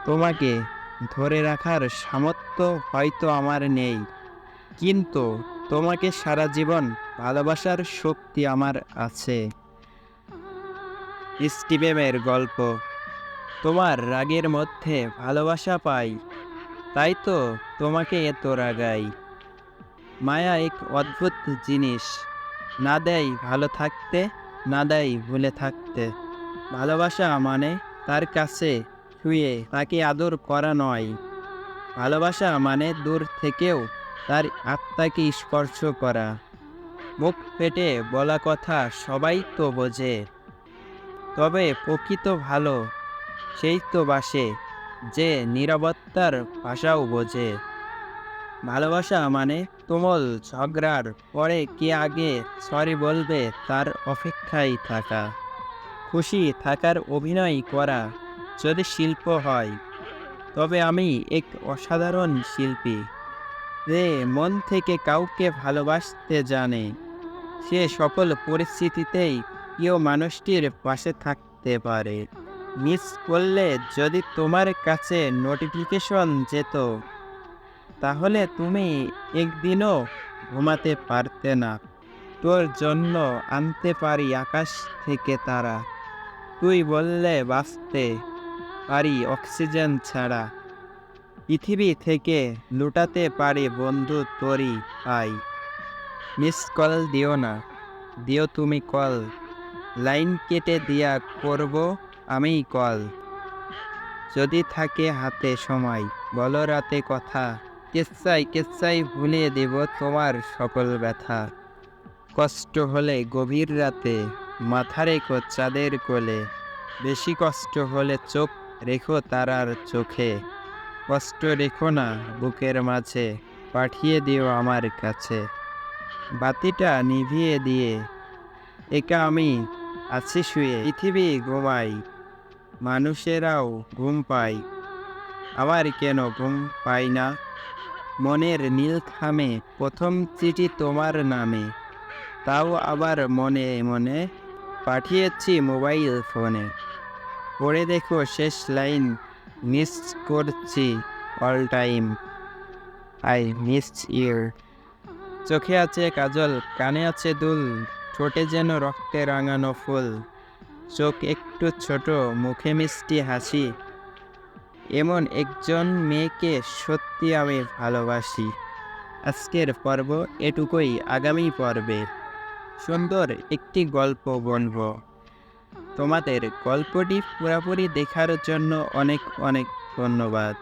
তোমাকে ধরে রাখার সামর্থ্য হয়তো আমার নেই, কিন্তু তোমাকে সারা জীবন ভালোবাসার শক্তি আমার আছে। স্টিভেনের গল্প। তোমার রাগের মধ্যে ভালোবাসা পাই, তাই তো তোমাকে এত রাগাই। মায়া এক অদ্ভুত জিনিস, না দেয় ভালো থাকতে, না দেয় ভুলে থাকতে। ভালোবাসা মানে তার কাছে শুয়ে তাকে আদর করা নয়। ভালোবাসা মানে দূর থেকেও তার আত্মাকে স্পর্শ করা। মুখ ফেটে বলা কথা সবাই তো বোঝে, তবে প্রকৃত ভালো সেই তো বাসে, যে নীরবতার ভাষাও বোঝে। ভালোবাসা মানে তুমুল ঝগড়ার পরে কে আগে সরি বলবে তার অপেক্ষায় থাকা। খুশি থাকার অভিনয় করা যদি শিল্প হয়, তবে আমি এক অসাধারণ শিল্পী। যে মন থেকে কাউকে ভালোবাসতে জানে, সে সকল পরিস্থিতিতেই প্রিয় মানুষটির পাশে থাকতে পারে। মিস করলে যদি তোমার কাছে নোটিফিকেশন যেত, তাহলে তুমি একদিনও ঘুমাতে পারতে না। তোর জন্য আনতে পারি আকাশ থেকে তারা, তুই বললে বাঁচতে পারি অক্সিজেন ছাড়া। পৃথিবী থেকে লুটাতে পারি বন্ধু তোরই পাই। মিস কল দিও না, দিও তুমি কল, লাইন কেটে দিয়া করব আমি কল। যদি থাকে হাতে সময় বলো রাতে কথা, কেচ্ছাই কেচ্ছাই ভুলিয়ে দেব তোমার সকল ব্যথা। কষ্ট হলে গভীর রাতে মাথা রেখো চাঁদের কোলে, বেশি কষ্ট হলে চোখ রেখো তারার চোখে। কষ্ট রেখো না বুকের মাঝে, পাঠিয়ে দিও আমার কাছে। বাতিটা নিভিয়ে দিয়ে একা আমি আছি শুয়ে, পৃথিবী ঘুমাই মানুষেরাও ঘুম পায়, আমার কেন ঘুম পাই না? মনের নীল খামে প্রথম চিঠি তোমার নামে, তাও আবার মনে মনে পাঠিয়েছি মোবাইল ফোনে। পড়ে দেখো শেষ লাইন, মিস করছি all time, I miss you. চোখে আছে কাজল, কানে আছে দুল, ঠোঁটে যেন রক্তে রাঙানো ফুল। চোখ একটু ছোট, মুখে মিষ্টি হাসি, এমন একজন মেয়েকে সত্যি আমি ভালোবাসি। আজকের পর্ব এটুকুই, আগামী পর্বে সুন্দর একটি গল্প বলবো। তোমাদের গল্পটি পুরোপুরি দেখার জন্য অনেক অনেক ধন্যবাদ।